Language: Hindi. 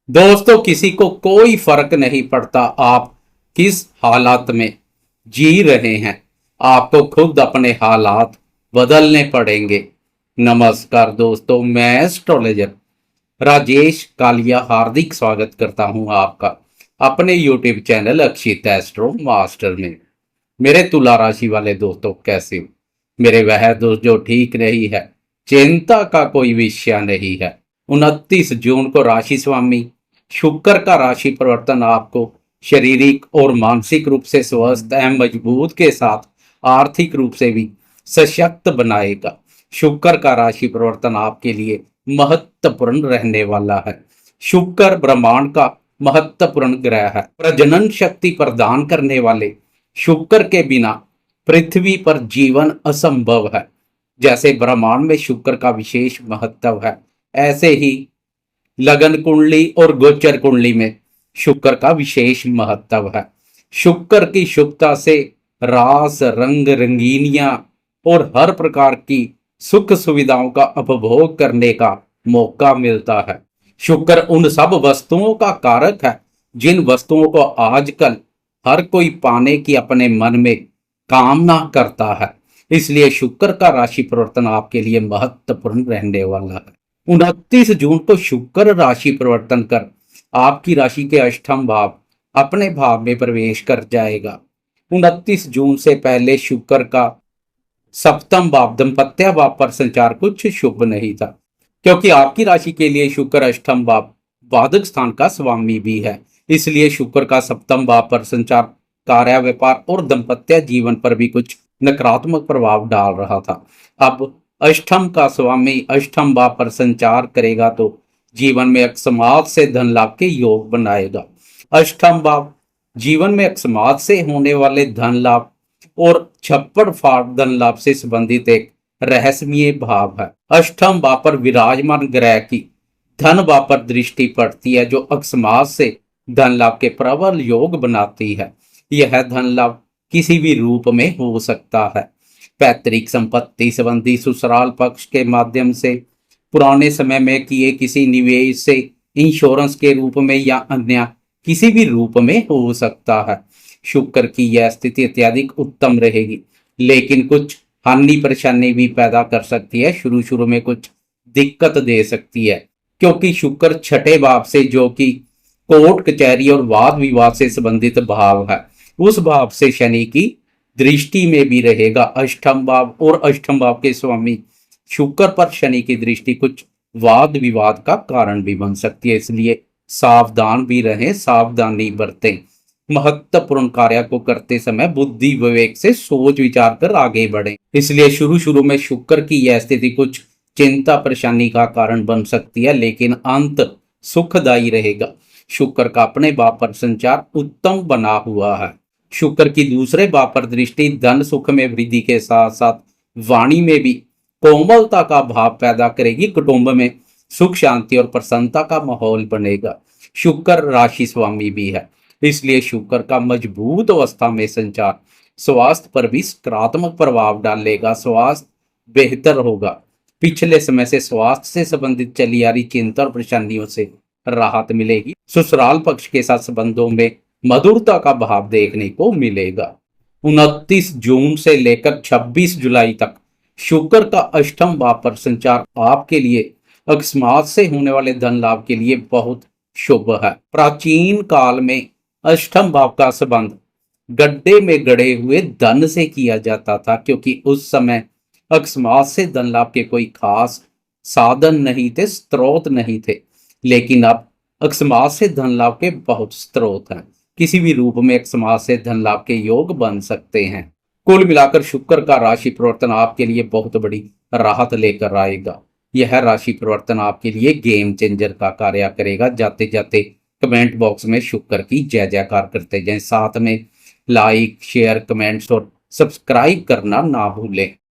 दोस्तों, किसी को कोई फर्क नहीं पड़ता आप किस हालात में जी रहे हैं। आपको खुद अपने हालात बदलने पड़ेंगे। नमस्कार दोस्तों, मैं एस्ट्रोलॉजर राजेश कालिया हार्दिक स्वागत करता हूं आपका अपने यूट्यूब चैनल अक्षित एस्ट्रो मास्टर में। मेरे तुला राशि वाले दोस्तों, कैसे हो? मेरे वह दोस्त जो ठीक नहीं है, चिंता का कोई विषय नहीं है। 29 जून को राशि स्वामी शुक्र का राशि परिवर्तन आपको शारीरिक और मानसिक रूप से स्वस्थ एवं मजबूत के साथ आर्थिक रूप से भी सशक्त बनाएगा। शुक्र का राशि परिवर्तन आपके लिए महत्वपूर्ण रहने वाला है। शुक्र ब्रह्मांड का महत्वपूर्ण ग्रह है। प्रजनन शक्ति प्रदान करने वाले शुक्र के बिना पृथ्वी पर जीवन असंभव है। जैसे ब्रह्मांड में शुक्र का विशेष महत्व है, ऐसे ही लगन कुंडली और गोचर कुंडली में शुक्र का विशेष महत्व है। शुक्र की शुभता से रास रंग रंगीनियां और हर प्रकार की सुख सुविधाओं का उपभोग करने का मौका मिलता है। शुक्र उन सब वस्तुओं का कारक है जिन वस्तुओं को आजकल हर कोई पाने की अपने मन में कामना करता है। इसलिए शुक्र का राशि परिवर्तन आपके लिए महत्वपूर्ण रहने वाला है। 29 जून को शुक्र राशि परिवर्तन कर आपकी राशि के अष्टम भाव अपने भाव में प्रवेश कर जाएगा। 29 जून से पहले शुक्र का सप्तम भाव दंपत्य भाव पर संचार कुछ शुभ नहीं था, क्योंकि आपकी राशि के लिए शुक्र अष्टम भाव बाधक स्थान का स्वामी भी है। इसलिए शुक्र का सप्तम भाव पर संचार कार्य व्यापार और दाम्पत्य जीवन पर भी कुछ नकारात्मक प्रभाव डाल रहा था। अब अष्टम का स्वामी अष्टम भाव पर संचार करेगा तो जीवन में अकस्मात से धन लाभ के योग बनाएगा। अष्टम भाव जीवन में अकस्मात से होने वाले धन लाभ और छप्पड़ फाड़ धन लाभ से संबंधित एक रहस्यमय भाव है। अष्टम भाव पर विराजमान ग्रह की धन भाव पर दृष्टि पड़ती है, जो अकस्मात से धन लाभ के प्रबल योग बनाती है। यह धन लाभ किसी भी रूप में हो सकता है। पैतृक संपत्ति संबंधी ससुराल पक्ष के माध्यम से, पुराने समय में किए किसी निवेश से, इंश्योरेंस के रूप में या अन्य किसी भी रूप में हो सकता है। शुक्र की यह स्थिति अत्यधिक उत्तम रहेगी, लेकिन कुछ हानि परेशानी भी पैदा कर सकती है। शुरू में कुछ दिक्कत दे सकती है, क्योंकि शुक्र छठे भाव से, जो कि कोर्ट कचहरी और वाद विवाद से संबंधित भाव है, उस भाव से शनि की दृष्टि में भी रहेगा। अष्टम भाव और अष्टम भाव के स्वामी शुक्र पर शनि की दृष्टि कुछ वाद विवाद का कारण भी बन सकती है। इसलिए सावधान भी रहें, सावधानी बरतें। महत्वपूर्ण कार्य को करते समय बुद्धि विवेक से सोच विचार कर आगे बढ़ें। इसलिए शुरू में शुक्र की यह स्थिति कुछ चिंता परेशानी का कारण बन सकती है, लेकिन अंत सुखदायी रहेगा। शुक्र का अपने भाव पर संचार उत्तम बना हुआ है। शुक्र की दूसरे भाव पर दृष्टि धन सुख में वृद्धि के साथ साथ वाणी में भी कोमलता का भाव पैदा करेगी। कुटुंब में सुख शांति और प्रसन्नता का माहौल बनेगा। शुक्र राशि स्वामी भी है, इसलिए शुक्र का मजबूत अवस्था में संचार स्वास्थ्य पर भी सकारात्मक प्रभाव डालेगा। स्वास्थ्य बेहतर होगा। पिछले समय से स्वास्थ्य से संबंधित चली आ रही चिंता और परेशानियों से राहत मिलेगी। ससुराल पक्ष के साथ संबंधों में मधुरता का भाव देखने को मिलेगा। 29 जून से लेकर 26 जुलाई तक शुक्र का अष्टम भाव पर संचार आपके लिए अकस्मात से होने वाले धन लाभ के लिए बहुत शुभ है। प्राचीन काल में अष्टम भाव का संबंध गड्ढे में गड़े हुए धन से किया जाता था, क्योंकि उस समय अकस्मात से धन लाभ के कोई खास साधन नहीं थे, स्रोत नहीं थे। लेकिन अब अकस्मात से धन लाभ के बहुत स्रोत हैं। किसी भी रूप में अकस्मात से धन लाभ के योग बन सकते हैं। कुल मिलाकर शुक्र का राशि परिवर्तन आपके लिए बहुत बड़ी राहत लेकर आएगा। यह राशि परिवर्तन आपके लिए गेम चेंजर का कार्य करेगा। जाते जाते कमेंट बॉक्स में शुक्र की जय जयकार करते जाएं। साथ में लाइक शेयर कमेंट्स और सब्सक्राइब करना ना भूलें।